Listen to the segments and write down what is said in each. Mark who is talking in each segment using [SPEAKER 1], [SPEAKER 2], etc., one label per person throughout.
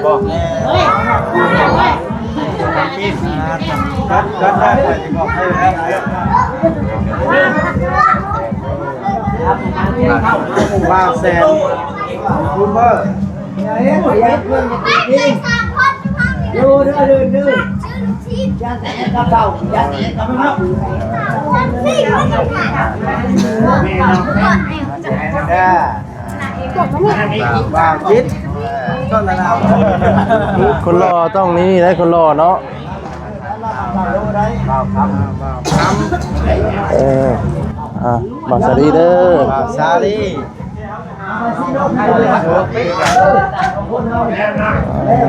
[SPEAKER 1] บ่เฮ้ยกันได้ไปสิบอกให้แล้วว้าวแสนคุณเบอร์ดูดื้อยันแต่กับเรายันแต่กับเราว้าวคิดก็ละเรา
[SPEAKER 2] คนรอต้องนี่ได้คนรอเนาะบาสรีเด้อบา
[SPEAKER 1] สาลี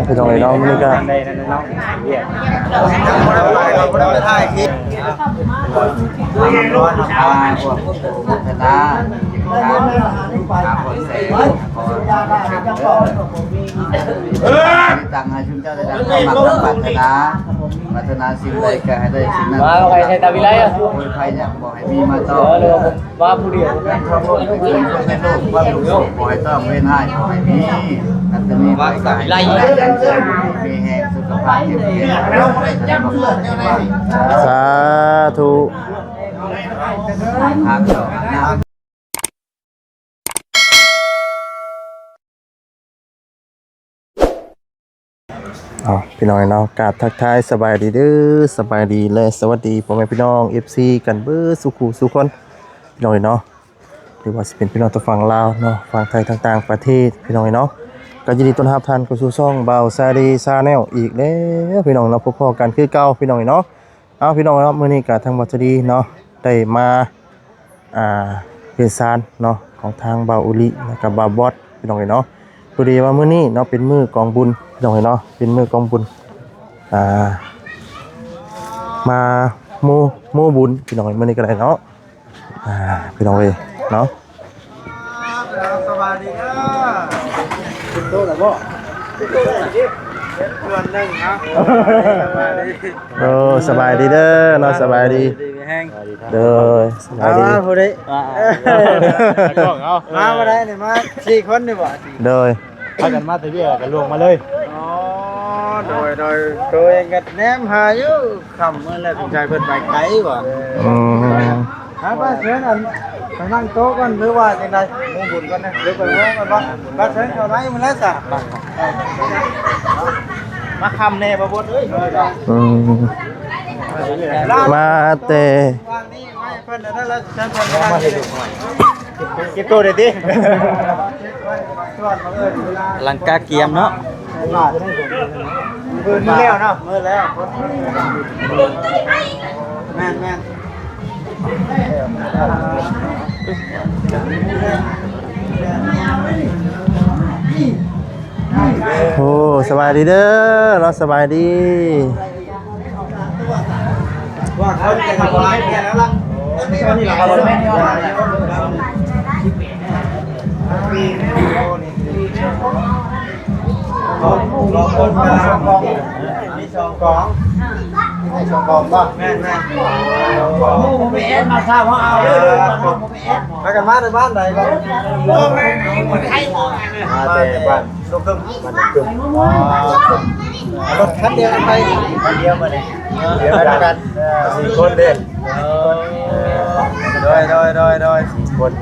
[SPEAKER 2] พี่น้องน้องนี่ก็
[SPEAKER 1] ถ่ายคลิปร้อนมาพวกชนะตังให้ชุมเจ้าได้ดังปัฒนาสิ่งใดก็ให้ได้สิ่งนั้นว่าใครใช้ตาวิไลอ่ะใครอยากบอกให้มีมาต่อว่าผู้เดียวเป็นครอบครัวเป็นคนในโลกว่าลูกโลกขอให้ต้องเว้นให้ขอให้มีอัตมีว่าตาวิไลมีแห่งสุขภาพเข้มแข็ง
[SPEAKER 2] สาธุ
[SPEAKER 1] ทางต่อ
[SPEAKER 2] พี่น้องเนาะกราบทักทายสบายดีเด้อสบายดีและสวัสดีพ่อแม่พี่น้อง FC กันเบิดสุขุสุขคนพี่น้องเนาะหรือว่าสิเป็นพี่น้องตัวฝั่งลาวเนาะฝั่งไทยต่างๆประเทศพี่น้องเนาะก็ยินดีต้อนรับท่านเข้าสู่ช่องบ่าวซาดีชาแนลอีกแล้วพี่น้องเนาะพบกันคือเก่าพี่น้องเนาะเอาพี่น้องเนาะมื้อนี้ก็ทางบ่าวซาดีเนาะได้มาเป็นซานเนาะของทางบ่าวอุลิและก็บ่าวบอสพี่น้องเนาะพอดีว่ามื้อนี้เนาะเป็นมื้อกองบุญพี่น้องเนาะเป็นมื้อกองบุญมาโมบุญพี่น้องมื้อนี้ก็ได้เนาะพี่น้องเนาะ
[SPEAKER 1] สวัสดีครับคุณโตแล้วบ่ส่วนหนึ่งครับ
[SPEAKER 2] สบายดีเด้อเนาะสบายดีเด้อสบายดี
[SPEAKER 1] ผู้ใดมาบ่ได้นี่มา4คนนี่บ่
[SPEAKER 2] เด้อ
[SPEAKER 1] พากันมาแต่เบี้ยกันลงมาเลยอ๋อโดยตัวเองก็แนมหาอยู่ค่ำมื้อแล้วสงสัยเพิ่นไปไกลบ่ไปเชิญอันไปนั่งโต๊ะก่อนหรือว่าจังได๋หมู่บุญก่อนนะหรือไปห้องกันบ่มาเชิญเข้าในมื้อแล้วจ้ะมาคำแน่บ่บ่เอ้ย
[SPEAKER 2] มาแต่
[SPEAKER 1] วางนี่ไว้เพิ่นนั่นแล้วเชิญเพิ่นมาให้ดูหน่อยเก็บตัวได้ติลังกาเกียมเนาะมือแล้วเนาะมือแล้วแม่น
[SPEAKER 2] โอ้สบายดีเด้อเนาะสบายดี
[SPEAKER 1] ว่าเขาจะทำอะไรเนี่ยแล้วล่ะนี่เราแม่นี่ว่าลองคนมาสองกองนี่สองกองนี่สองกองป่ะแม่โมเมสมาทราบว่าเอาโมเมสมากันมาในบ้านไหนก็โมเมสคนไทยมองมาแต่บ้านลูกกึ่งมันกึ่งรถคันเดียวไปคันเดียวมาเนี่ยเดี๋ยวกัน4 คนเด่นโดย4 คน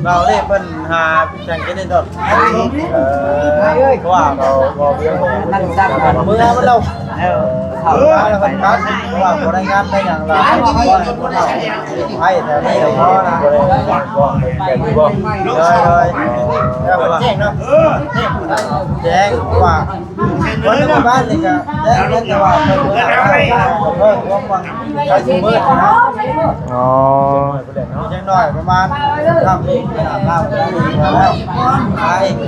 [SPEAKER 1] เราเนี่ยเป็นหาจังกินได้ดอกว่าเราเบี้ยนั่งจับมือมันเราเราเป็นการว่าบริงานได้อย่างไรว่าคนเราให้แต่ไม่พอนะเลยแจ้งเนาะแจ้งว่าคนในบ้านนี่ก็แจ้งแต่ว่าเพิ่มความหวังใช้มือนะ
[SPEAKER 2] อ๋อ
[SPEAKER 1] ยังหน่อยประมาณทำแล้วไปน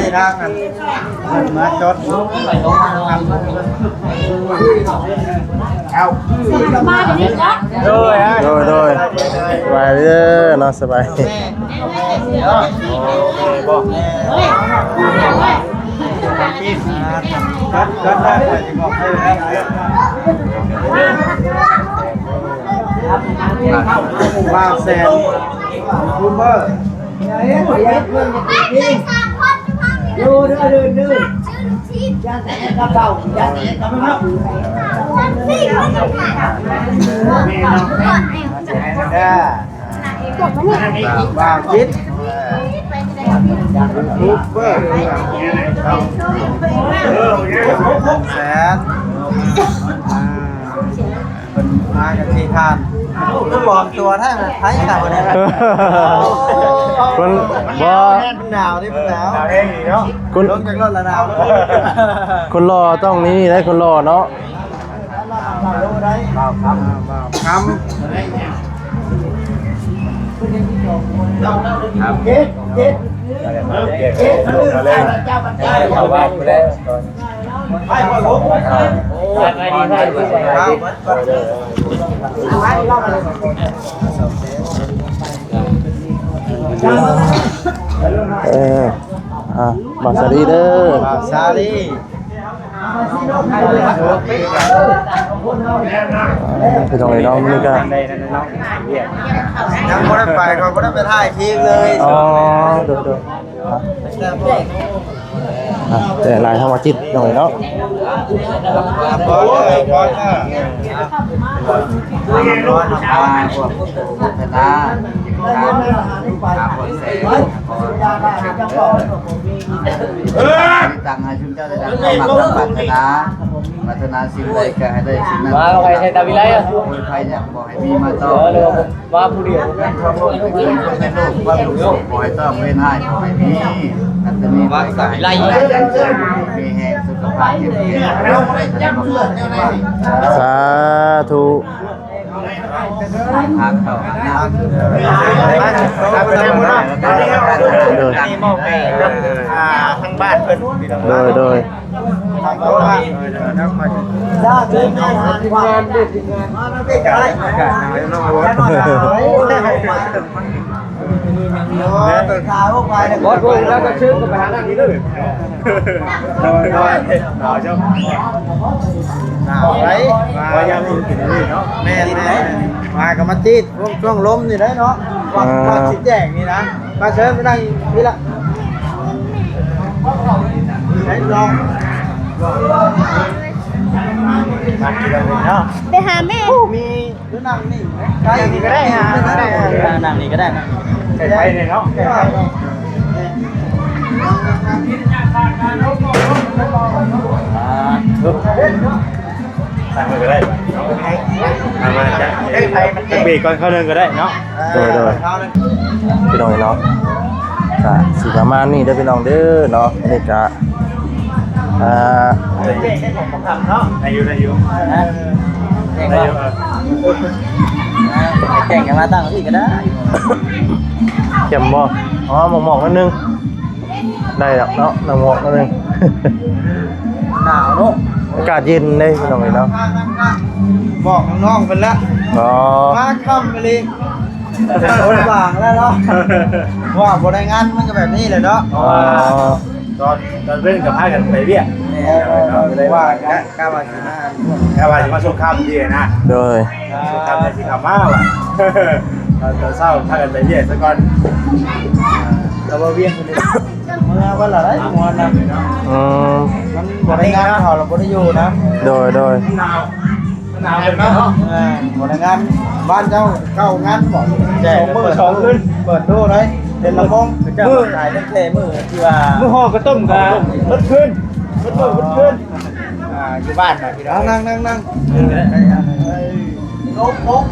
[SPEAKER 1] ี่ทางกันมาจดเอา
[SPEAKER 2] มาเดี๋ยวนี้ครับโดยสบายเด้อเนาะสบาย
[SPEAKER 1] กันได้ไปสิบอกให้แล้ว ว้าวแสนยูทูบเบอร์ดูยาแสนกระเป๋ายาแสนกระเป๋าว้าวจิตยูทูบเบอร์แสนเป็นมากันที่ทานก็บอกตัวแท้มันไทยหนาวเนี่ย
[SPEAKER 2] คนบ่
[SPEAKER 1] หนาวนี่มันหนาวเองเนาะรถจากรถละหนาว
[SPEAKER 2] คนรอต้องนี่ได้คนรอเนาะ
[SPEAKER 1] บ่าวคำเจ็ดเข้าบ้านไปแล้วไปพ่อผมไปดีไปดี
[SPEAKER 2] บาสลีเด้อ
[SPEAKER 1] บ่าวซาลี
[SPEAKER 2] พี่น้องไอ้น้องนี่ก็
[SPEAKER 1] ยังไม่ได้ไปก็ไม่ได้ไปถ่ายคลิปเลย
[SPEAKER 2] อ๋อดูแต่ลายทางวัดจิตหน่อยเนาะ
[SPEAKER 1] บอลเลยบอลน่ะร้อนมาพวกพัฒนาตังให้ชุมเจ้าได้ดังพัฒนาสิ่งใดก็ให้ได้สิ่งนั้นมาใครใช้ตาวิไลอ่ะใครอยากบอกให้มีมาต่อว่าผู้เดียวเป็นชอบโลกเป็นโลกว่าลูกโลกขอให้ต้องเป็นให้ขอให้มีอันนี้ว่าตาวิไลมีแห่งสุขภาพเข้มแข็ง
[SPEAKER 2] สาธุ
[SPEAKER 1] ทางต่อนี่มอบให้ทางบ้านเพิ่น
[SPEAKER 2] โดย
[SPEAKER 1] ทางบ้านจ้าเชิญงานที่งานด้วยงานมาไม่ไกลน้องวัวขาพวกไปเนี่ยบอสกูแล้วก็ชื่อก็ไปหาทางนี้เลยหนาวจ้าหนาวไรมายังมีกินนี่เนาะแม่มากับมาจีดช่วงลมนี่ได้เนาะวัดสิแจงนี่นะมาเชิญไปนั่งนี่ละไหนลอง
[SPEAKER 3] ไปหาแม่
[SPEAKER 1] มีหรือนั่งนี่ใช่นี่ก็ได้ฮะนั่งนี่ก็ได้นะไปเลยเนาะสั่งเลยก็ได้มาจะบีก่อนเข้าเดินก็ได้เนาะ
[SPEAKER 2] โดยพี่น้องเนาะก็สิประมาณนี้เด้อพี่น้องเด้อเนาะอันนี้ก็
[SPEAKER 1] ได้อยู่แข่งกันมาตั้งที่ก็ได้
[SPEAKER 2] เข็มบ่อ๋อหมอกๆนิดนึงได้แล้วเนาะหมอกนิดนึง
[SPEAKER 1] หนาวเนาะ
[SPEAKER 2] อากาศเย็นเลยพี่น้องเนาะ
[SPEAKER 1] บอกน้องๆเป็นแล้วมาค่ำไปเลยคนบางแล้วเนาะว่าบริงานมันก็แบบนี้เลยเนาะตอนเล่นกับพายกันไปเรียกว่ากล้ามาสิมากล้ามาช่วงค่ำดีนะ
[SPEAKER 2] โดย
[SPEAKER 1] ช่วงค่ำในที่ทำมากว่ะตอนเศร้าพากันไปเรียกซะก่อนเราเวียนคนนี้เมื่อวันละไรมวนนะมันบริงานเขาเราบริยูนะ
[SPEAKER 2] โดย
[SPEAKER 1] หนาวเนาะบริงานบ้านเจ้าเข้างานบอกแจกมือสองขึ้นเปิดตู้เลยเป็นลำโพงมือขายตั้งแต่มือที่ว่ามือห่อกระต้มกันรถขึ้นอยู่บ้านนะพี่น้องนั่ง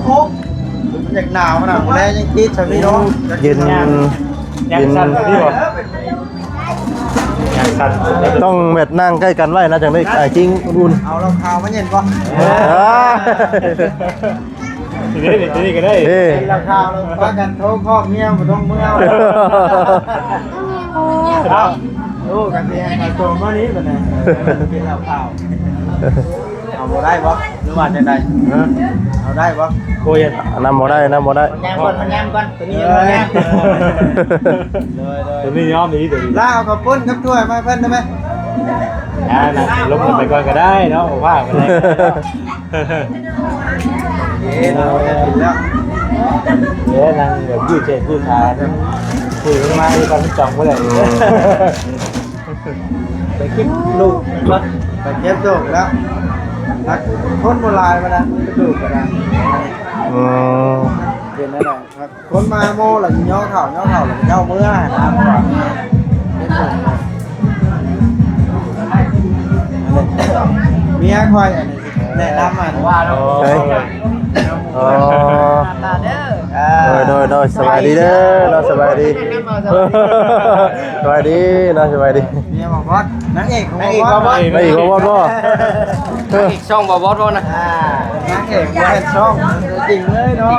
[SPEAKER 1] โคกอยากหนาวขนาดแรงยังคิดทำนี่เนาะ
[SPEAKER 2] เย็น
[SPEAKER 1] นี่บ่
[SPEAKER 2] ต้องเม็ดนั่งใกล้กันไว้นะจังได้จริงอุ่น
[SPEAKER 1] เอาเราข่าวมาเย็นป่ะนี่ก็ได้ราคาเราว่ากันโทรข้อเมียมาต้องเมื่อโอ้กันเองมาโจมว่านี้เป็นไงเป็นเราข่าวเอาโมได้ปะหรือว่าจะได้เอาได้ปะ
[SPEAKER 2] โอ้ยน้ำโมได้
[SPEAKER 1] มันยำก่อนตัวนี้ตัวนี้ย้อมดีตัวนี้ล่าเอากระปุ้นกับถ้วยมาเพิ่นได้ไหมลบไปก่อนก็ได้เนาะผมว่าไปเลย เราจะผิดแล้วเดี๋ยวนางแบบยืดเส้นยืดขาคุยกันมาที่กันจ่องไว้เลยไปคิดลูกไปเก็บลูกแล้วนักคนโบราณมานะกระดูกกันนะเห็นได้ไหมครับคนมาโม่หลังย่อเข่าหลังย่อเมื่อนะเมียคอยแนะนำมันว่าเราตาเด้อ
[SPEAKER 2] โดยสบายดีเด้อเราสบายดีสบายดีเราสบายดี
[SPEAKER 1] เมียบอกว่านักเอกของบอส
[SPEAKER 2] ไม่อีกบอสบ่
[SPEAKER 3] อีกช่องบอสนะ
[SPEAKER 1] นักเอกว่าช่องจริงเลยเนาะ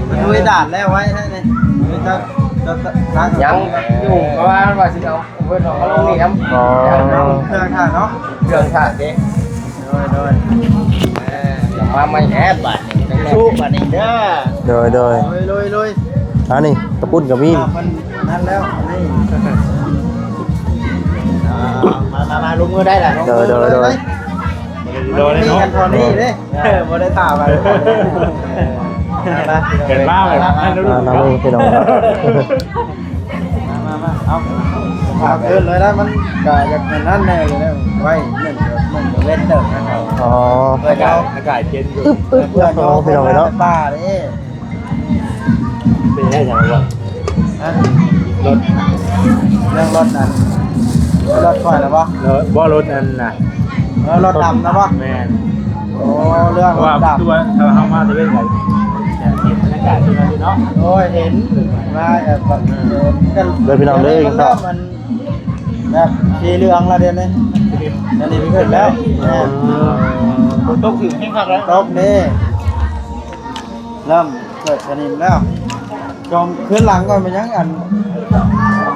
[SPEAKER 1] มันดูด่านแล้วไว้ให้เนี่ยจะ
[SPEAKER 3] ยังอยู่เพราะว่าสิเอาเพื่อนของเขาลงนี่ครับ
[SPEAKER 1] เครื่องถ่านเนาะ
[SPEAKER 3] เครื่องถ่านเด้โดยมาไม่แอบบัดชูบัดนี่เด้
[SPEAKER 2] อโดยอันนี้กระปุ้นกับมีน
[SPEAKER 1] นั่นแล้วนี่มาลงมือได้แหละ
[SPEAKER 2] โดย
[SPEAKER 1] นี่กันตอนนี้เด้โมได้ตาไป
[SPEAKER 3] เห็นบ้าเลย
[SPEAKER 2] น้ำมือพี่น้อง
[SPEAKER 1] มาเอาเกินเลยนะมันกะจากนั้นแน่เลยนะไว้1เว้นเติมนะครับ
[SPEAKER 2] อ๋อ
[SPEAKER 3] อากาศเย็นอยู่
[SPEAKER 1] เพื่อนน้องพี่น้องเนาะบ้าดิ
[SPEAKER 3] เป็นได้ยังไงวะรถ
[SPEAKER 1] เรื่องรถนั่นรถไฟหรือเปล่า
[SPEAKER 3] บ่รถนั่นน่ะ
[SPEAKER 1] รถดำนะป่ะ
[SPEAKER 3] แม่
[SPEAKER 1] โอ้เรื่องรถดำ
[SPEAKER 3] ตัวเข้ามาจะเป็นไงเห็นบรรยากาศที่นั่นเนาะ
[SPEAKER 1] โอ้ยเห็นมาแบบ
[SPEAKER 2] เลยพี่น้องเลย
[SPEAKER 1] ครับมันแบบสีเหลืองละเดี๋ยวนี้อันนี้ขึ้นแล้ว
[SPEAKER 3] ตกถึงแค่ครับแล้ว
[SPEAKER 1] ตกนี่เริ่มเกิดชนิมแล้วจมขึ้นหลังก่อนเป็นยังอัน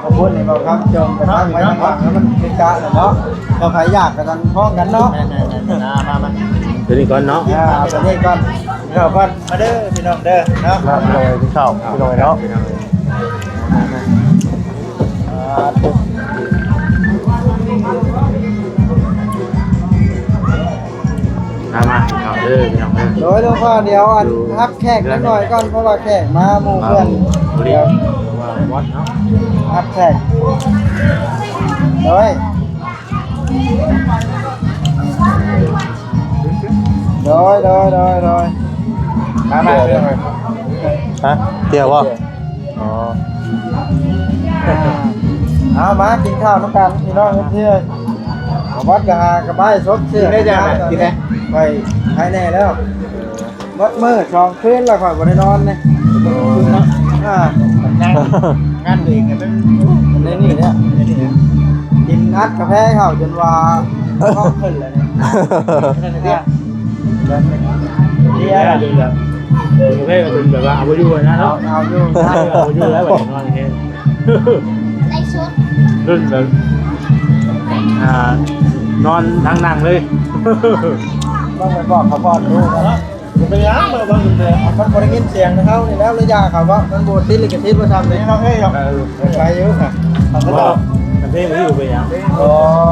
[SPEAKER 1] ขอบคุณนี่บอกครับจมกระทั่งไว้ข้างหลังแล้วมันเป็นกะเลยเนาะก็ใครอยากกันพ้องกันเนาะ
[SPEAKER 3] มาเดี๋ยวนี้ก่อนเนาะ
[SPEAKER 1] เอาตัวนี้ก่อนเราก่อนมาเด้อพี่น้องเด้อเนาะ
[SPEAKER 2] พี่น้องพี่ข้าวพี่น้องเนาะ
[SPEAKER 3] มาเอาเด้อพี่น้องเด้อ
[SPEAKER 1] โดยหลวงพ่อเดี๋ยวอันรับแขกนิดหน่อยก่อนเพราะว่าแขกมาหมู่เพื่อน
[SPEAKER 3] เดี๋ยวว่าวัดเนาะ
[SPEAKER 1] รับแขกโดยมาเรื่องเลย
[SPEAKER 2] ฮะเที่ยววะอ๋อ
[SPEAKER 1] เอามากินข้าวน้ำกันพี่น้องเที่ยววัดกะกระบายสดเชื่อ
[SPEAKER 3] ได้จ้ะกินได้
[SPEAKER 1] ไปภายในแล้ววัดมือช่องคืนแล้วค่อยบ่ได้นอนเนี่ย
[SPEAKER 3] งานตัวเองเนี่ย
[SPEAKER 1] เป็นนี่เนี่ยกินอัดกาแฟเขาจนว่าท้องขึ้นเลยเนี่ย
[SPEAKER 3] เดี๋ยวดูแบบกาแฟมันแบบว่าเอาไปอยู่นะเนาะ
[SPEAKER 1] เอาอยู่
[SPEAKER 3] แล้วแบบนอนเห็นรุ่นแบบนอนนั่งเลย
[SPEAKER 1] ต้องไปบอกเขาบอกดูนะเป็นยังไงบ้างเลยมันบริกินเสียงนะเขาเนี่ยแล้วระยะเขาว่ามันบดที่ลิขิตประจำเลยเราเฮ้ยหรอกไปเยอะค่ะ
[SPEAKER 3] มันก็มันเท่ไม่อยู่ไปยัง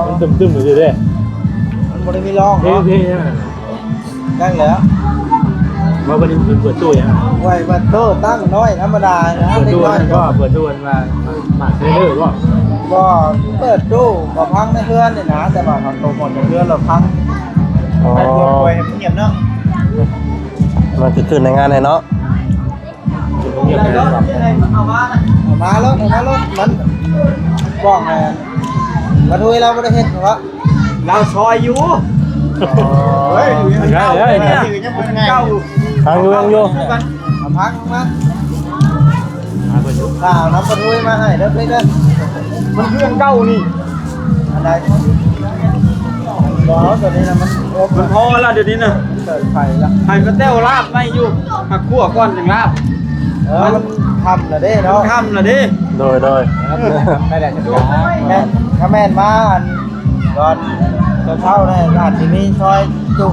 [SPEAKER 3] มันตึมอยู่ดิ
[SPEAKER 1] มันบริมีร้อง
[SPEAKER 3] เท่ใช่ไหม
[SPEAKER 1] ตั้งแล้ว
[SPEAKER 3] ว่าวันนี้เปิดตู้ยัง
[SPEAKER 1] ไว้เปิดตู้ตั้งน้อยธรรมดานะ
[SPEAKER 3] เปิดตู้ก็เปิดตู้มาเรื่อยๆ
[SPEAKER 1] ก็เปิดตู้ก็พังในเพื่อนเนี่ยนะแต่ว่าพังตัวหมดในเพื่อนเราพังไปป่วยเงียบเนาะ
[SPEAKER 2] มันจะขึ้นในงานเลยเนาะ
[SPEAKER 1] มาแล้วมันบอกไงมาดูเราไม่ได้เห็นหรอเราซอยอยู่เฮ้ยอยู่ยังเก่าเนี่ยยังเป็นเก่า
[SPEAKER 2] พังอยู่
[SPEAKER 1] พังมาน้ำปลาดุยมาให้เด้อเด้อมันเพื่อนเก่านี่อะไรบอกตัวนี้นะ
[SPEAKER 3] มันพอแล้วเดี๋ยวนี้นะ
[SPEAKER 1] เกิดไฟแล้ว
[SPEAKER 3] ไฟก็เต้วลาบไม่อยู่หักขั่วก้อนอย่างลาบ
[SPEAKER 1] มันทำละเด้เนาะ
[SPEAKER 3] ทำละเด้
[SPEAKER 2] โดย
[SPEAKER 1] ไม่ได้จะแม่ถ้าแม่นมาก่อนจะเท่าเนี่ยอาจจะมีซอยจุ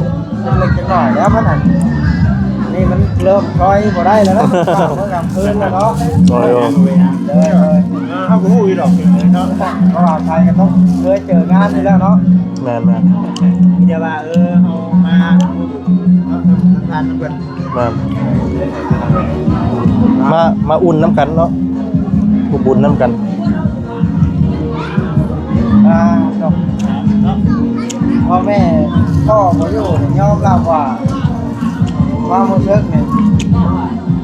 [SPEAKER 1] เล็กๆหน่อยแล้วมันนี่มันเริ่มซอยพอได้แล้วนะเมื่อกลางคืนแล้วเนาะเลยถ้าผู้อีดอกเนาะเพราะว่าไทยก็ต้องเคยเจองานนี่แล้วเนาะ
[SPEAKER 2] แม่นแม่น
[SPEAKER 3] มีแต่ว่าเอามาทานกัน
[SPEAKER 2] แม่นมาอุ่นน้ำกันเนาะผู้บุญน้ำกัน
[SPEAKER 3] เนาะพ่อแม่พ่อเขาอยู่ยอมรับว่าความรู้สึกเนี่ย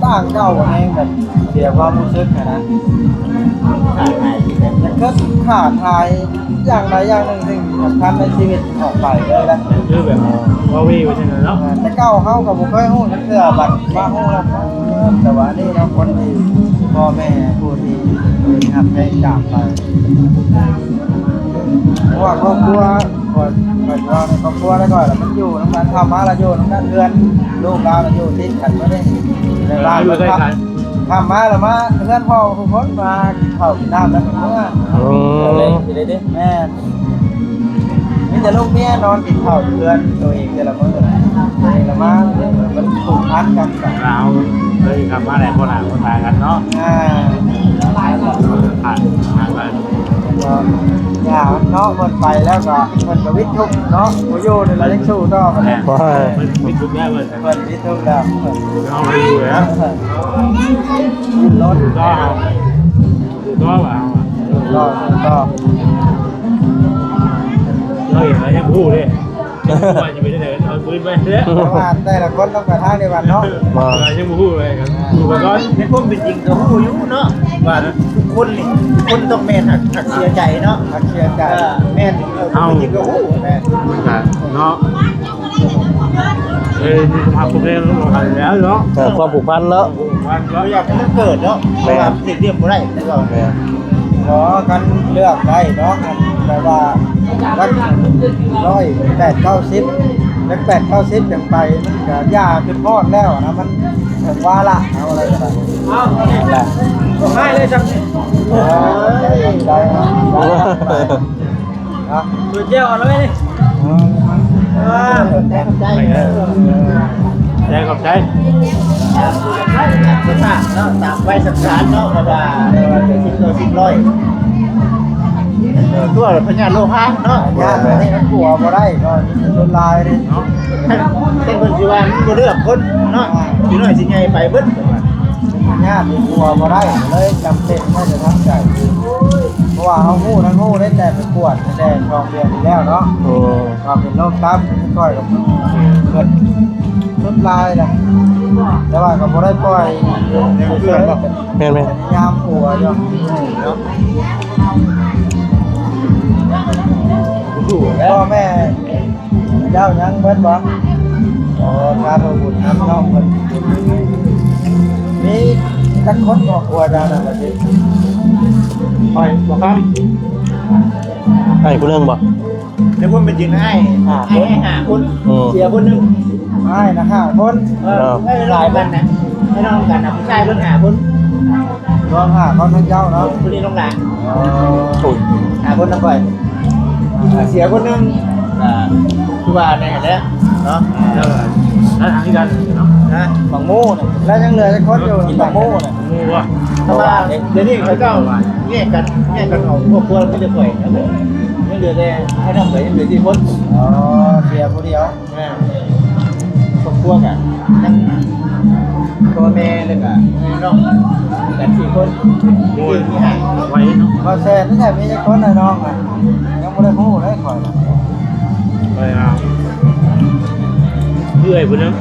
[SPEAKER 3] ต่างเก่าเองแบบเสียความรู้สึกนะขาดหายอย่างก็ขาดหายอย่างใดอย่างหนึ่งสิ่งสำคัญในชีวิตออกไปเลยนะ
[SPEAKER 4] คือแบบว่าวีว่าจังได๋เนาะ
[SPEAKER 3] แต่เก่าเขากับบุคคลหูนั่นคือบัตรมาหูแล้วแต่ว่านี่เราคนที่พ่อแม่ผู้ที่หักใจจากไปเพราะว่าครอบครัวคนเราในครอบครัวแล้วก็มันอยู่น้ำกันทำมาเราอยู่น้ำกันเพื่อนลูกเราอยู่ติดกันไม่ได้ในบ้าน
[SPEAKER 4] อยู่ใกล้กัน
[SPEAKER 3] ทำมาแล้วมาเพื่อนพ่อทุกคนมากินข้าวกินน้ำแล้วก็เมื่อ แม่มีแต่ลูกเมียนอนกินข้าวเพื่อนตัวเองแต่ละมื้อตัวเองละมามันผูกพันกันแบบ
[SPEAKER 4] เราเลยกลับมาแล้วคนหาคนตายกันเนาะ
[SPEAKER 3] ผ่าน
[SPEAKER 4] ผ่านทางไป
[SPEAKER 3] ก็อย่าเนาะมันไปแล้วก็มันก็วิทย์ทุกเนาะโอโย่เนี่ยเรายังสู้ต่อกัน
[SPEAKER 4] แห
[SPEAKER 3] แล้
[SPEAKER 4] ละ
[SPEAKER 3] ว
[SPEAKER 4] มันมีทุกได้เว้ย
[SPEAKER 3] มันวิทย์ทุกแล้ว
[SPEAKER 4] เอาไปอยู่แล้ว
[SPEAKER 3] วิทย์รถ
[SPEAKER 4] ก็เอาก็ว่าเอา
[SPEAKER 3] ก็
[SPEAKER 4] เราเห็นแล้วยังพูดเลยว่าจะไปได้ไหนเอาปืนไปเด้อ
[SPEAKER 3] ประมาณแต่ละคนต้องไปทางเดียวกันเนาะ
[SPEAKER 4] ยังพูดเลยกันดูไปก่อน
[SPEAKER 3] ในความเป็นจริงก็ฮู้อยู่เนาะว่าทุกคนนี่ทุกคนต้องแม่นหักเสียใจเนาะหักเสียใจแม่นความเป็นจริงก็ฮู้แม่
[SPEAKER 4] มันกันเนาะมีสภาพพวกนี้ลงไปแล้วเนาะ
[SPEAKER 2] ความผูกพันเนาะ
[SPEAKER 4] วัน
[SPEAKER 3] เราอยากให้มันเกิดเนาะเพราะว่าสิ่งที่มันบ่ได้แล้วก็
[SPEAKER 2] แม่น
[SPEAKER 3] ขอกันเลือกได้เนาะแต่ว่าวัด180-90แล้ว8-90จังไปมันก็ยากขึ้นพอดแล้วนะมันถึงว่าละเอาอะไรกันล่ะแหละก็ให้เลยจังได้นะตัวเจ้าเอาแล้วไหมนี่ใจ
[SPEAKER 4] ใจขอบใจ
[SPEAKER 3] สถานเนาะตามไว้สักการเนาะเพราะว่าเป็น10-100ตัวพญาโลหะเนาะญาตินี่มันกลัวบ่ได้ก็ชนลายนี่
[SPEAKER 4] เนาะ
[SPEAKER 3] เป็นคนสิว่ามันบ่เลือกคนเนาะสิน้อยสิใหญ่ไปเบิดญาตินี่กลัวบ่ได้เลยจำเป็นที่จะทำใจเพราะว่าเฮาฮู้ทั้งฮู้ได้แต่ไปกวดแต่ทองเดือนที่แล้วเนาะ
[SPEAKER 2] โอ้
[SPEAKER 3] ก็เป็นโรคตับก้อยกับเกิดสุดลายนะแต่ว่าก็บ่ได้ปล่อยเฉยๆ
[SPEAKER 2] แม่นแม่น
[SPEAKER 3] พยายามกลัวอยู่เนาะพ่อแม่เจ้ายังเบิดบ่อ๋อการเอาบุญน้ำน้องเพิ่นมีจักคนครอบครัวเจ้านั่นล่ะสิ
[SPEAKER 4] ไปบอกครับ
[SPEAKER 2] ให้ผู้หนึงบ่
[SPEAKER 3] แล้วคนเป็นจริงให้หาคน
[SPEAKER 2] อืม
[SPEAKER 3] เสียคนหนึงให้นะ5คนให้หลายคนนะให้น้องกันนะผู้ชายเพิ่น5คนรวม5คนทั้งเจ้าเนาะผู้นี้น้องหลาน
[SPEAKER 2] อุ้ย
[SPEAKER 3] 5คนนำไปเสียคนหนึงคือว่าแน่แหละเนาะ
[SPEAKER 4] แล้วทางที่กันเนาะ
[SPEAKER 3] นะฝั่งโม่เนี่ยแล้วยังเหลือจะคนอยู่ฝั่งโม่เนี่ย
[SPEAKER 4] งูวะ
[SPEAKER 3] เพราะว่าเดี๋ยวนี้เขาเจ้าแยกกันออกพวกพวกไม่ได้ป่วยนะผมยังเหลือแต่ให้ทำแต่ยังเหลือที่คนอ๋อเสียผู้เดียวพวกพวกอ่ะยังตัวแม่เลยอ่ะน้องกัน4คนที่หาย
[SPEAKER 4] ไว้เนาะ
[SPEAKER 3] พอแซนนี่แหละมีคนน้องอ่ะยังไม่ได้พูดได้ข่อย
[SPEAKER 4] ไปเอาเพื่อยคนนึง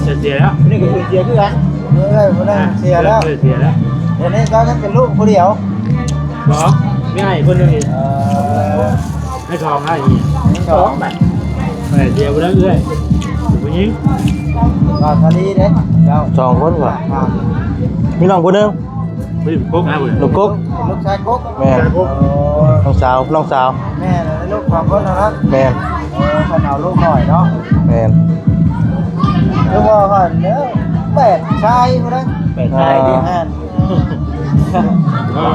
[SPEAKER 4] จะเสียแล้ว
[SPEAKER 3] นี่ก็คือเสียคือกันนี่เลยผู้นั้นเสียแล้ว
[SPEAKER 4] เสียแล้ว
[SPEAKER 3] เดี๋ยวนี้ก็เป็นลูกผู้เดียว
[SPEAKER 4] บอกไม่ให้คนนึงอีกให้ทองให้อีก
[SPEAKER 3] สองแบบ
[SPEAKER 4] ไปเสียคนนึงเอ้ยผู้หญิง
[SPEAKER 3] ก็ทะเลเด้เจ้า
[SPEAKER 2] สองคนว่ะ
[SPEAKER 3] ครับ
[SPEAKER 2] มีน้องผู้หนึง
[SPEAKER 4] ไม่ได้พกนะคุณ
[SPEAKER 2] ลูกกุ๊ก
[SPEAKER 3] เป็นลูกชายกุ๊ก
[SPEAKER 2] แม่นน้องสาวน้องสาว
[SPEAKER 3] แม่เลยลูกของคนนะครับ
[SPEAKER 2] แม่น
[SPEAKER 3] คนเอาลูกหน่อยเนาะ
[SPEAKER 2] แม่น
[SPEAKER 3] ลูกพ่อก่อนเนื้อ8ชายคนนั้น8ชายดีแม่น
[SPEAKER 4] ก็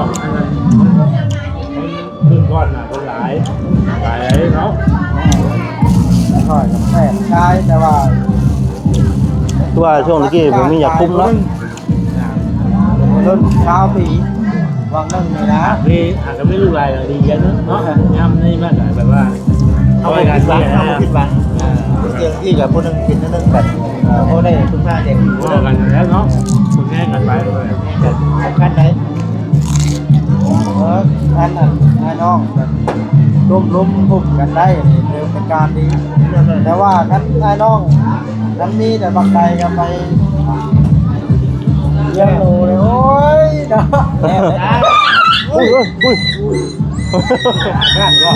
[SPEAKER 4] ขึ้นก้อนน่ะคนหลายเนาะ
[SPEAKER 3] ค่อย8ชายแต่ว่า
[SPEAKER 2] คือว่าช่วงนี้ผมมีอยากคุ้มเนาะ
[SPEAKER 3] รุ่นชาวปีว บางนั่งนี่นะ
[SPEAKER 4] มีอาจจะไม่รู้รายละเอียดเนาะย้ำนี่มากแบบว่าเอาไปการบ้านนะ
[SPEAKER 1] ผิดหวังเตียงที่กับผู้นึงกินนึงแบบเขาได้คุณค่าเด็ก
[SPEAKER 4] บอกกันแล้วเนาะคุณแม่กันไปเลย
[SPEAKER 1] กันไหน
[SPEAKER 3] อันนั้นไอ้น้องแบบร่วมพุ่มกันได้นี่เร็วเป็นการดีแต่ว่ากันไอ้น้องนั้นมีแต่บางใดก็ไปเลี้ยงหนูเลยโอ้ยเนาะ
[SPEAKER 2] อุ้ยอุ้ย
[SPEAKER 4] งานก็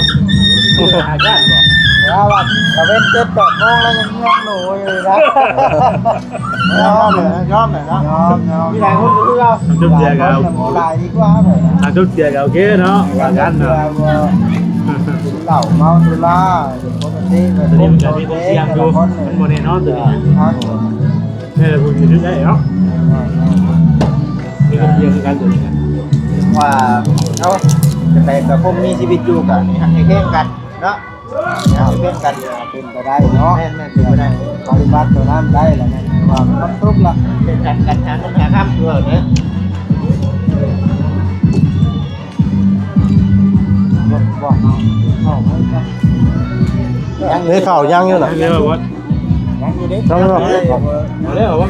[SPEAKER 4] งานก็
[SPEAKER 3] ว่าวันตะเวน7-8 โมงแล้วยังเลี้ยงหนูอยู่นะ
[SPEAKER 1] ยอมเลยยอมเลยนะ
[SPEAKER 3] ยอม
[SPEAKER 1] มีหลายคนรู้เรา
[SPEAKER 4] จุดเดียวกัน
[SPEAKER 3] หลายดีกว่าเลยนะ
[SPEAKER 4] จุดเดียวกันโอเคเนาะว่ากันเนาะ
[SPEAKER 3] เหล่าเมาสุราปกติแบบ
[SPEAKER 4] ตัวนี้มัน
[SPEAKER 3] ตั
[SPEAKER 4] จะ
[SPEAKER 3] ว
[SPEAKER 4] มี
[SPEAKER 3] เอ
[SPEAKER 4] เสีย
[SPEAKER 3] ง
[SPEAKER 4] ง
[SPEAKER 3] แต่
[SPEAKER 4] ดู
[SPEAKER 3] ละคน
[SPEAKER 4] มันโมเนนอนตัวนี้
[SPEAKER 3] ครับ
[SPEAKER 4] นี่เราพูดอยู่ได้เนาะมีกันเดียวกันตัวนี้
[SPEAKER 1] ว่าเอาจะไปกับผมมีชีวิตอยู่กันให้เข้มกันเนาะให้เข้มกัน
[SPEAKER 3] เป็นไปได้เนาะ
[SPEAKER 1] แม่นเป็นไปได้
[SPEAKER 3] ปฏิบัติตัวนั้นได้แล้วเนี่ยว่ามันต้องทุกข์ละ
[SPEAKER 1] เป็นกันกันหาเงินหาข้ามตัวเนี่ย
[SPEAKER 3] บอกเข้าไม่ได้
[SPEAKER 2] ยังเลยข่าวยังอยู่น่ะ
[SPEAKER 4] เรียกว่า
[SPEAKER 3] ยังอยู่ดิ
[SPEAKER 2] ยังอยู่
[SPEAKER 4] เรียกว่า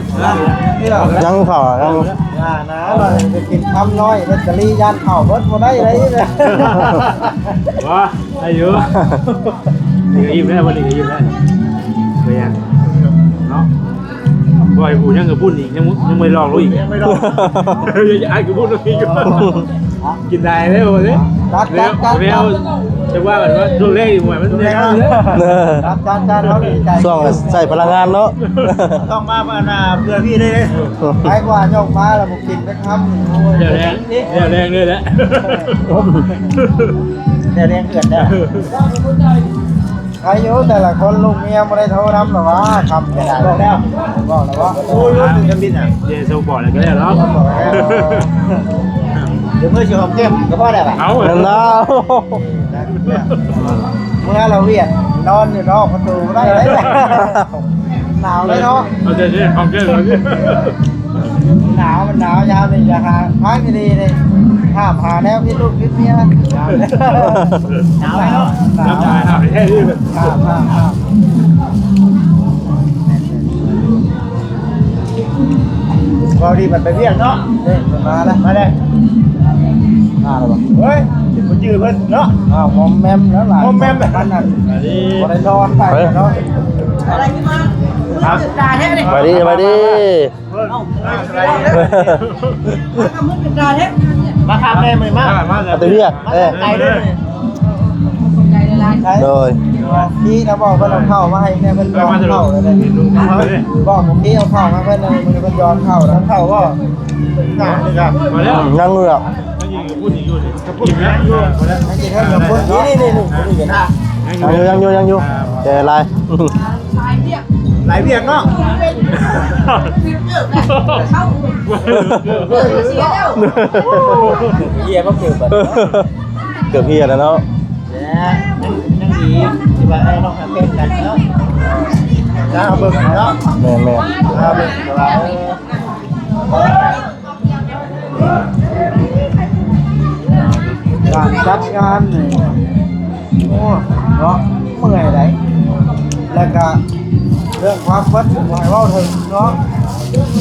[SPEAKER 2] ยังข่าวยัง
[SPEAKER 3] อย่านะเราจะกินคำน้อยเล็กกะลี่ย่านเข่าเบิดบ่ได้เลยเนี่ย
[SPEAKER 4] ว่าอายุยิ้มได้วันนี้ยิ้มได้ไปยังเนาะบ่อยผู้ยังกับพูดอีกยังไม่ลองรู้อีกไม่ลองยังไอ้กับพูดอีกกินได้เลยวันนี้แล้วจะว่าแบบว่าช่วงแรกหวยมันแน่นเลย
[SPEAKER 3] รับจานเขาดีใจ
[SPEAKER 2] ช่วงใส่พลังงานเนาะ
[SPEAKER 1] ต้องมาบ้านเพื่อพี่ได้เลย
[SPEAKER 3] ไปกว่ายกมาแล้วบุกินไปทำ
[SPEAKER 4] เดี๋ยวแรงเลยแหละ
[SPEAKER 1] เดี๋ยวเรียนเกิดได้
[SPEAKER 3] อายุแต่ละคนลูกเมียไม่ได้โทรน้ำหรอวะคำจะได้
[SPEAKER 1] บอกแล้ว
[SPEAKER 3] บอกแล้วว่า
[SPEAKER 1] โอ้ยถึงจะบินอ่ะ
[SPEAKER 4] เดี๋ยวส่งบอกอะไรก็ได้เนาะ
[SPEAKER 1] เดี๋ยวเมื่อชิวของเข้มก็พอได้ป่ะ
[SPEAKER 4] เอา
[SPEAKER 2] นั่นนะ
[SPEAKER 3] เมื่อเราเวียนนอนอยู่นอกประตูได้เลยหนาวเลยเนาะ
[SPEAKER 4] เอาใจช่วยความเชื่อเลย
[SPEAKER 3] หนาวมันหนาวยาวเลยอย่าหาพักดีๆเลยห้ามหาแนวพิษลูกพิษเมียหนาวเลย
[SPEAKER 1] หนาวแล้ว
[SPEAKER 3] หนา
[SPEAKER 4] น้ำตาว อาบให้ด้วย
[SPEAKER 3] ห้าม
[SPEAKER 1] พอดีมันไปเรียกเนาะ
[SPEAKER 3] เด็กมาแล้ว
[SPEAKER 1] มาเลย
[SPEAKER 3] มาแล้วบ่
[SPEAKER 1] เฮ้ยเดี๋ยวมันยืนเพิ่นเนาะ
[SPEAKER 3] มอมแมมแล้วหลาน
[SPEAKER 1] มอมแมม
[SPEAKER 3] มันนั่น
[SPEAKER 4] อันนี้
[SPEAKER 3] บ่ได้นอนไปเนาะ
[SPEAKER 4] ครับ
[SPEAKER 2] ไปดิไปดิ
[SPEAKER 1] มาทำได้ไหมมา
[SPEAKER 4] มา
[SPEAKER 2] เอาตัวเรียก
[SPEAKER 1] มา
[SPEAKER 2] เอ้ย
[SPEAKER 1] ไกลด้วย
[SPEAKER 3] ใช่
[SPEAKER 2] โดย
[SPEAKER 3] พี่นะบอกเพิ่นเอาเข้ามาให้เนี่ยเพิ่นยอม
[SPEAKER 4] มาจะล
[SPEAKER 3] เข้าง เลย
[SPEAKER 4] เห็นลุงเขาเลย
[SPEAKER 3] บอกผมพี่เอาเข้ามาเพิ่นเลยมันเพิ่นยอมเข้าแล้ว
[SPEAKER 1] เข้าว่าหน้านี่ครับ
[SPEAKER 4] มาแล้ว
[SPEAKER 2] ยังเงือก
[SPEAKER 4] มันยิงกับพูดอีกอยู่ดิยิ้มแล้วมาแล้ว
[SPEAKER 3] ให้กินให้กับคนนี่เห็นนะ
[SPEAKER 2] ยังอยู่แต่อะไร
[SPEAKER 1] หลายเบียกเนาะ
[SPEAKER 3] เหี้ยก็เกิดแบบ
[SPEAKER 2] เกือบเพียแล้วเนาะ
[SPEAKER 1] เนี่ยนั่งดีที่ว่าไอ้น้องเข้มกันเนาะแล้วเอาเบิ่งเนาะ
[SPEAKER 2] แม่แม่
[SPEAKER 1] เอาเบิ่งว่า
[SPEAKER 3] การจัดงานนี่โอ้เนาะเมื่อยไหนแล้วก็เรื่องความเฟิร์สหมายว่าถึงเนาะ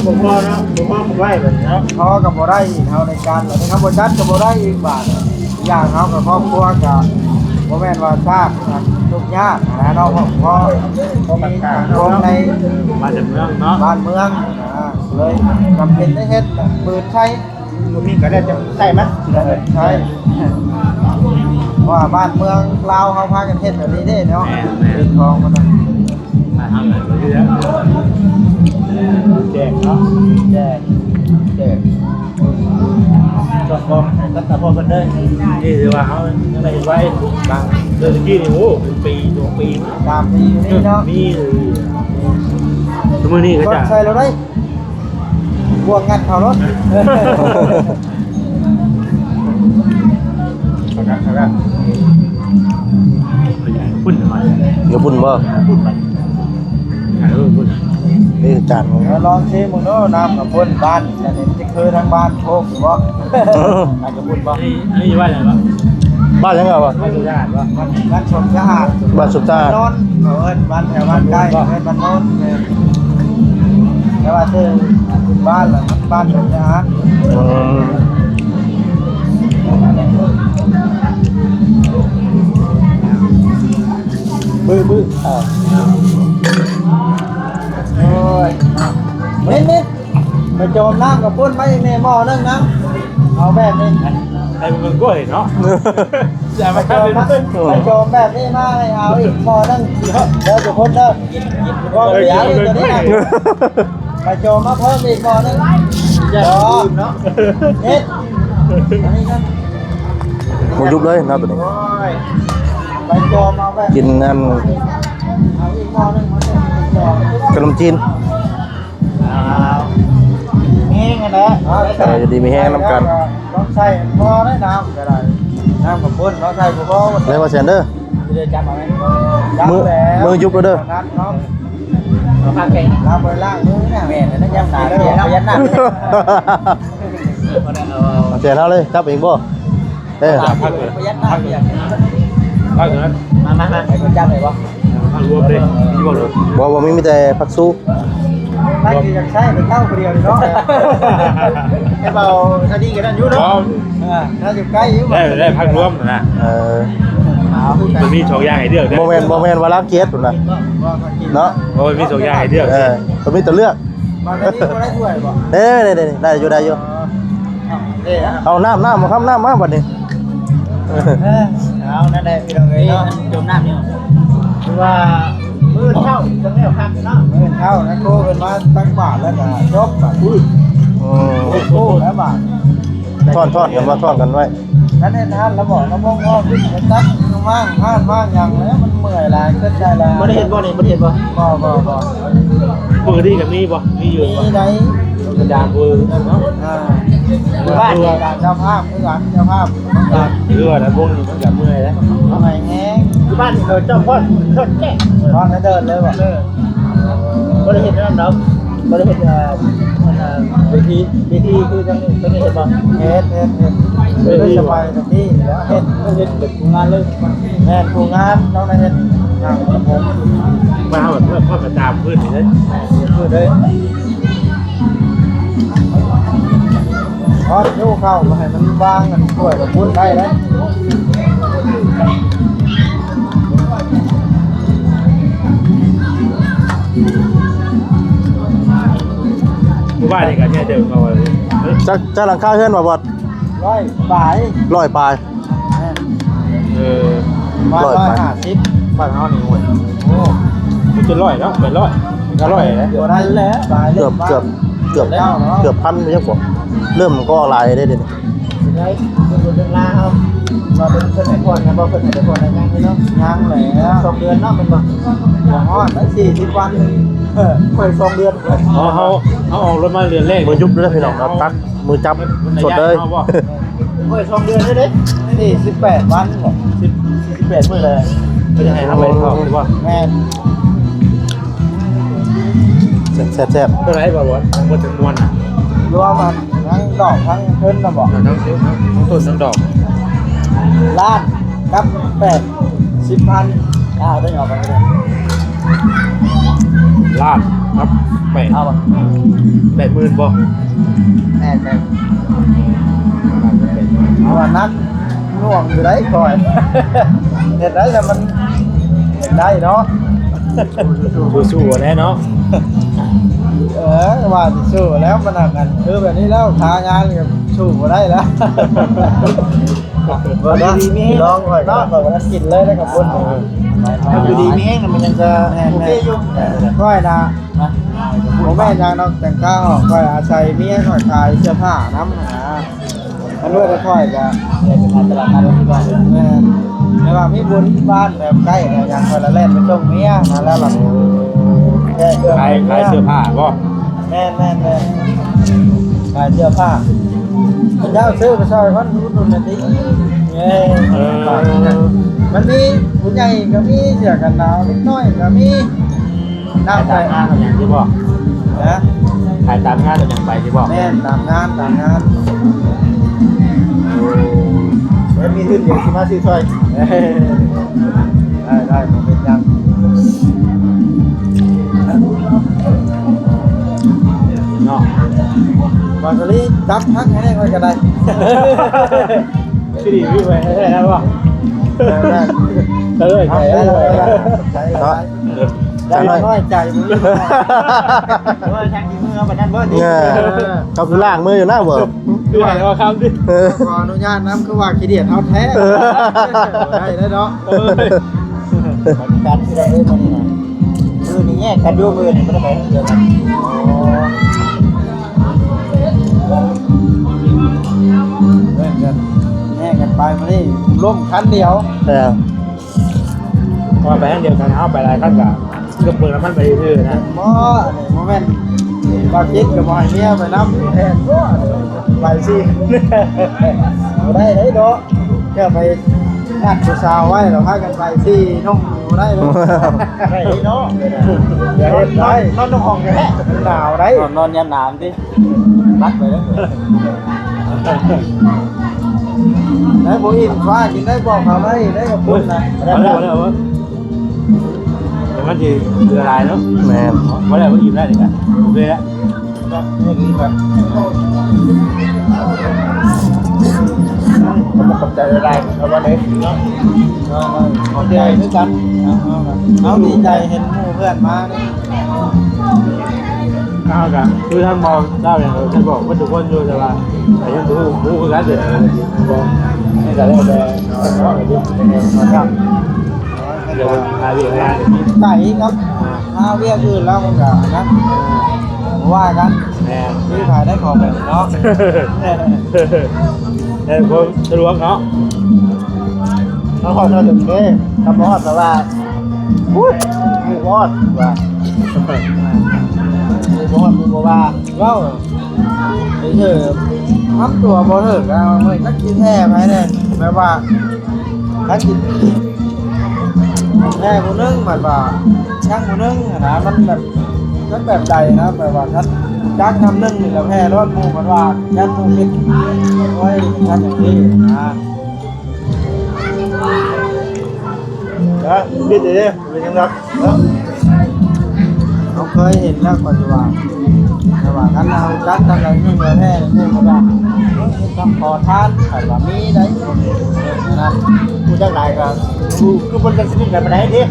[SPEAKER 1] ผมพอเนาะผมพอผมไหวแบบนี้เนาะ
[SPEAKER 3] เขากับบ่ได้อีกเท่าในการแบบนี้ครับบ่จัดกับบ่ได้อีกบาทอย่างเขากับครอบครัวกับบ่แม่นว่าทราบทุกยากนะเนาะเพราะมีสังคมใน
[SPEAKER 4] มาจากเมืองเนาะ
[SPEAKER 3] บ้านเมืองเลยจำเป็นได้เฮ็ดปืนใช้
[SPEAKER 1] ผมมีก็ได้จะใส่มั้ย
[SPEAKER 3] ใช้ว่าบ้านเมืองลาวเขาพากันเฮ็ดแบบนี้เด้เนาะปืนทองมันน่ะ
[SPEAKER 4] มาทำอะไรก็ได้แจกเนาะ
[SPEAKER 3] แจก
[SPEAKER 1] จบพอก็ตัดพอกันได้
[SPEAKER 4] นี่ถือว่าเขาอะไรไว้บางเดือนกี้นี่โอ้เป็นปี2 ปี
[SPEAKER 3] ตามปีอยู่นี่เนาะ
[SPEAKER 4] นี่เลยทุกมื้อนี้ก็
[SPEAKER 3] รถ
[SPEAKER 4] จะ
[SPEAKER 3] ใส่เราได้บวกงัดเขารถ
[SPEAKER 4] พุ่นหน่อย
[SPEAKER 2] เดี๋ยวบุญบ่
[SPEAKER 4] พุ่นไปถ่ายรูปพุ่น
[SPEAKER 2] นี่จาน
[SPEAKER 3] ลองชิมมึงดูน้ำกับพุ่นบ้านแต่นี่จะคือทางบ้านโคกหรือว่าน้ำกับพุ่นบ่
[SPEAKER 4] นี่ว่าอะไรวะ
[SPEAKER 2] บ้านยังไงวะ
[SPEAKER 4] ว่าสุดาษวะ
[SPEAKER 3] บ้านชมสะอาด
[SPEAKER 2] บ้านสุดตา
[SPEAKER 3] โนนเอิ้นบ้านแถวบ้านใกล้เอิ้นบ้านโนนแต่ว่าชื่อบ้านละบ้านชมสะอาด
[SPEAKER 4] บื้อ
[SPEAKER 3] โอ้ยมิดไปโจมน้ำกับพุ่นไม่ในหม้อนึงนะเอาแบบนี้
[SPEAKER 4] ไอ้มึงก็เห็นเนาะอย่า
[SPEAKER 3] ไป
[SPEAKER 4] มา
[SPEAKER 3] โจ
[SPEAKER 4] ทำ
[SPEAKER 3] ม
[SPEAKER 4] เลย
[SPEAKER 3] นะไปโจมแบบนี้มาให้เอาอีกหม้อนึงเดี๋ยวจะพุ่นเด้อก็เดี๋ยวอีกตัวนี้นะไปโจมมาเพิ่มอีกหม้อนึงอย่าลืมเนาะเน็ตอันนี้กัน
[SPEAKER 2] หมูยุบเลยนะตัวนี้
[SPEAKER 3] โอ้ยไปโจมเอาแบบ
[SPEAKER 2] กินนั่น
[SPEAKER 3] เอาอีกหม้อนึงมาโจม
[SPEAKER 2] ขนมจีน
[SPEAKER 3] แห้งกันนะ
[SPEAKER 2] จะดีมีแห้งน้ำกัน
[SPEAKER 3] ต้องใส่พอได้น้ำก็ได้น้ำกับพุ่นเราใส่พอ
[SPEAKER 2] เลยว่าเซนเดอร์
[SPEAKER 3] จะจับเอาไหม
[SPEAKER 2] มือยุบแล้วเด้อ
[SPEAKER 3] นัดเนาะเอาผ้าเก่งล้างไปล้างมือเนี่ยแม่นั่นยังหนาเลยพยันหน้า
[SPEAKER 2] เอาเซนเอาเลยจับเองบ่เอ้ย
[SPEAKER 4] พักเลย
[SPEAKER 3] พยันหน้าเปียก
[SPEAKER 4] พักเลย
[SPEAKER 3] มาไอ้คนจับเลยบ่
[SPEAKER 4] พักรวมเลยที่บอกเลย
[SPEAKER 2] บ่มีแต่ผักสู้
[SPEAKER 3] นั่นคืออยากใช้เป็นเต้าเดียวเนาะไอ้เบาถ้าดีกันนั่นอยู่เนาะถ้าอยู่ใกล้อยู่
[SPEAKER 4] ได้พักรวมนะ มันมี2อย่างให้เลือก
[SPEAKER 2] โมเมนต์ว่าล้างเกียรติพุ่นน่ะเนาะ
[SPEAKER 4] โอ้ยมี2อย่างให้เลือก
[SPEAKER 2] มันมีแต่เลือก
[SPEAKER 3] มาที่นี่ก็ได้ถ้วยบ่
[SPEAKER 2] เด้ได้อยู่เอาน้ำมาครับน้ำมาบัดนี้
[SPEAKER 3] เอานั่นแหละพี่น้องเอ้ยเนาะจมน้ำนี่คือว่ามื้อเช้าจังแล้วครับเนาะมื้อเช้านะโคกันมาตักบาทแล้วก็จบบัดอุ้ยโคแล้วบาท
[SPEAKER 2] ทอดกันไว้
[SPEAKER 3] นั่นเองนะแล้วบอกแล้วมองว่าขึ้นมันตักมากห้านมากอย่างแล้วมันเมื่อยลายขึ้นใจลายบ่ได้เห็นบ่นี่บ่ได้เห็นบ่บ่
[SPEAKER 4] ปกติกับมีบ่มีอยู่บ่
[SPEAKER 3] มีได้
[SPEAKER 4] กระดานกูเนาะ
[SPEAKER 3] บ้านเนี่ยเจ้าภาพคือกันเจ้าภาพต้องการ
[SPEAKER 4] เรือนะพวกนี้ต้องจับเมื่อยแล้ว
[SPEAKER 3] ทำไมแห้ง
[SPEAKER 4] บ้านเจ้าพ่อเชิดแก่
[SPEAKER 3] ตอนนั้นเดินเลยบ่บ่ได้เห็นน้ำดำบ่ได้เห็นเวทีคือจังนี้เห็นบ่เฮ็ดเลยสบายตรงนี้แล้วเฮ็ดแบบงานเลยแม่นผู้งานน้องได้เฮ็ดงานกับผม
[SPEAKER 4] มาแบบเพื่อพ่อกระตามพื้นนี่นะ
[SPEAKER 3] คือเลยทอดยูเข้ามาให้มันวางกันช่วยกับพุ่นได้เลย
[SPEAKER 4] กูบ้านนี่กันเนี่ยเดิมเอาไว้
[SPEAKER 2] จะหลังคาเฮือนบ่บอด
[SPEAKER 3] ร้อยบาท
[SPEAKER 2] 100ปลาย
[SPEAKER 3] มา150บ้านเฮานี่ห่วยโอ้
[SPEAKER 4] มันจะ100เนาะเป็น100ก็100นะ
[SPEAKER 3] บ่ได้แล้วบาท
[SPEAKER 2] เกือบพันไม่ใช่บ่เริ่มก็ลายได้เด้
[SPEAKER 3] สิได้เป็นเรื่องราวมาเป็นเพิ่นให้ก่อนนะบ่เพิ่นให้ก่อนยังนี่เนาะยังแล้ว2เดือนเนาะมันบ่หัวฮ้อนได้40วันค่อย2เดือน
[SPEAKER 4] อ๋อเขาเอาออกรถมาเรือนแรก
[SPEAKER 2] มือยุบด้วยพี่น้องตักมือจับสดเลย
[SPEAKER 3] ค่อย2เดือนเด้48วันบ่48มื้อเลย
[SPEAKER 4] ไม่ได้ให้เอาไปเขาหรือว่า
[SPEAKER 3] แม่น
[SPEAKER 2] แซ่บ
[SPEAKER 4] ตัวไหนบ่วะทั้งหมดทั้งมวลอ่ะ
[SPEAKER 3] รวมมันทั้งดอกทั้งเพิ่นน่ะบ่
[SPEAKER 4] ทั้งต้นทั้งดอก
[SPEAKER 3] ล้านกับ80,000ได้ออกไปเลย
[SPEAKER 4] ลาดครับ8
[SPEAKER 3] เอาบ่
[SPEAKER 4] 80,000บ่
[SPEAKER 3] แน่เอาว่านักน่วงอยู่ได้ก่อนเฮ็ดได้แต่มันได้เนาะ
[SPEAKER 4] สู้ๆแน่เนาะ
[SPEAKER 3] ว่าสิสู้แล้วมันหนักกันคือแบบนี้แล้วทางานกับสู้บ่ได้แล้วบ่ได้มีลองค่อยเนาะบ่ได้กินเลยแล้วกับคนอยู่ดีมีแห้งมันยังจะโอเคอยู่ค่อยนะผมแม่ยังนอกแต่งก้าวค่อยอาศัยเมียค่อยขายเสื้อผ้าน้ำหาอันด้วยก็ค่อยจะเป็นตลาดนัดที่บ้านแม่แต่ว่ามีบุญที่บ้านแบบใกล้อย่างค่อยละเล่นไปส่งเมียมาแล้วหลัง
[SPEAKER 4] ขายเสื้อผ้าบ่
[SPEAKER 3] แม่ขายเสื้อผ้าเจ้าซื้อไปซอยคนรู้ตุนนาทีมันมีผู้ใหญ่ก็มีเสื้อกันหนาวนิดหน่อยก็มีน้ำ
[SPEAKER 4] จ่าย
[SPEAKER 3] ใส่
[SPEAKER 4] งานอย่างที่บ่
[SPEAKER 3] นะ
[SPEAKER 4] ถ่ายตามงานเราอย่างไปที่บอก
[SPEAKER 3] แม่นตามงาน
[SPEAKER 1] แล้วมีขึ้นอย่างที่มาซื้อซอย
[SPEAKER 3] ได้ผมเป็นยัง
[SPEAKER 4] เนาะ
[SPEAKER 3] บางทีจับพักให้ได้ค่อยก็ได้
[SPEAKER 4] ชื่อดีพี่ไปได้แล้วป่ะเลย
[SPEAKER 3] ใจน้อยใจมือ
[SPEAKER 1] ว่าช่างกี่มือเอาไปนั่นเบิร์ดดิ
[SPEAKER 2] เนี่ยเขาคือล่างมืออยู่หน้าเวิร์บ
[SPEAKER 4] ด้วยว่าคำดิ
[SPEAKER 3] ขออนุญาตน้ำคือว่าขี้เดียดเอาแท้ได้เนาะ
[SPEAKER 1] การที่เราเล่นมันนี่นะมือนี่แยกกันด้วยมือนี่มันจะไปเดียวกัน
[SPEAKER 3] เล่นกันแย่กันไปมานี่ล่มคันเดียว
[SPEAKER 2] แต่
[SPEAKER 4] พอไปทั้งเดียวกันเอาไปหลายขั้นกับเปิดน้ำมันไปเรื่อยๆนะ
[SPEAKER 3] มอนี่โมเมนต์ว่าคิดกับบอยเมียไปน้ำแทนก็ไปสิได้เนาะแค่ไปนัดผู้สาวไว้เราพากันไปที่น้องได้เลยได้เนาะอย่าเห็นได้นอนน้องห้องแค่หนาวได้
[SPEAKER 1] นอนยันหนามดิรัดไปแล้ว
[SPEAKER 3] ได้ผมอิ่มฟ้ากินได้บอกเขาได้กับคุณนะ
[SPEAKER 4] เอาแล้ววะแต่มันจะเรือลายเนาะ
[SPEAKER 2] แมน
[SPEAKER 4] ว่าแล้วว่าอิ่มได้เลยกันโอเคแล้ว
[SPEAKER 1] ขอบใจอะไรเอาวันนี้เนาะ
[SPEAKER 3] ขอบใจด้วยกันเอาดีใจเห็นหมู่เพื่อนมาเนี่ย
[SPEAKER 4] ข้าวกันคือท่านมองเจ้าอย่างท่านบอกว่าทุกคนอยู่แต่ว่าแต่ยังรู้คือกันเด็ดบอกให้แต่แล้วแต่ครับเดี๋ยวหาเรื่องงาน
[SPEAKER 3] ไก่ครับมาเวียกอื่นแล้วมันก็นะว่ากัน
[SPEAKER 4] แม่
[SPEAKER 3] ที่ขายได้ของแบบเนาะ
[SPEAKER 4] แต่ผมสะดวกเนาะ
[SPEAKER 1] เขาขอโทษถึงนี้คำว่าแต่ว่าพูดมือวอดว่ามือวอดมือว่า
[SPEAKER 3] ว้าวเฉยๆทำตัวบ่เถิดแล้วมันนักกินแท้ไปเลยแปลว่านักกินแท้คนนึงหมายว่าช่างคนนึงนะมันแบบมันแบบใดนะแปลว่าชัดจักทำนึ่งนี่แล้วแพ้รอดมูมันว่ายันมูคิดไว้ชัดอย่างนี้นะ
[SPEAKER 1] แล้วบิดเลยเป็นยังไงเนาะ
[SPEAKER 3] เราเคยเห็นแล้วปัจจุบันแต่ว่ากันเราจักทำอะไรนึ่งแล้วแพ้มูมันว่าทำขอทานแต่ว่ามีได้นะ
[SPEAKER 1] กูจะไหนกันกูคือบนกันสนิทแบบไหนดิ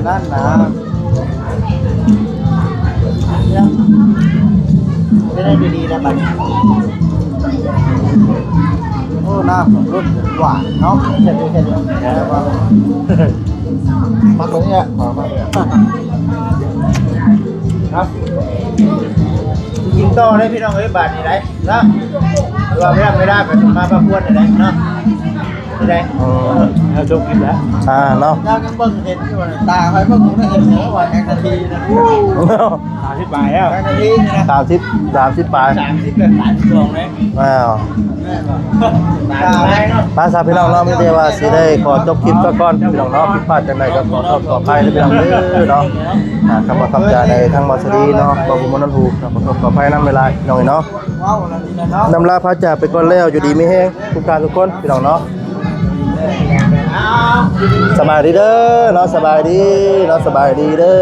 [SPEAKER 3] นั่นนะ
[SPEAKER 1] จะได้ดีๆนะบัด
[SPEAKER 3] โอ้น้ำของรุ่นหวานเนาะ
[SPEAKER 1] แค่นี้
[SPEAKER 3] มาตรงนี้ขอมาเนี่ย
[SPEAKER 1] ครับกินโตได้พี่น้องเอ้ยบาทนี่ไรเนาะว่าไม่ได้แบบมาประกวดอะไรเนาะไม่ได้
[SPEAKER 4] แล้วจบกินแล้ว
[SPEAKER 2] เนาะ
[SPEAKER 3] เจ้ายังเบิ่งเห็นอยู่นะตาคอยเบิ่งผมได้เห็นเนื้อว่าแข่งนาทีนะ
[SPEAKER 4] 30 บาทแล้ว
[SPEAKER 3] แข่งนาทีนี่นะ
[SPEAKER 2] 30 ปลาย
[SPEAKER 1] 30เลย32เลย
[SPEAKER 2] ว้าว
[SPEAKER 3] แม่ก็
[SPEAKER 1] ตายเนาะ
[SPEAKER 2] ภาษาพี่น้องเนาะไม่ได้ว่าสิได้ขอจบคลิปซะก่อนพี่น้องเนาะผิดพลาดจังไดก็ขอโทษขออภัยด้วยพี่น้องเด้อเนาะคำว่าคำจาในทางมอสดีเนาะบ่บุมนนทูขอโทษขออภัยนำเวลาพี่น้องเนาะ
[SPEAKER 3] ว้าวอะไรนี่นะเนาะ
[SPEAKER 2] นำลาพระจากไปก่อนแล้วอยู่ดีไม่แห้งทุกการทุกคนพี่น้องเนาะ
[SPEAKER 1] เอา
[SPEAKER 2] สบายดีเด้อเนาะสบายดีเนาะสบายดีเด้อ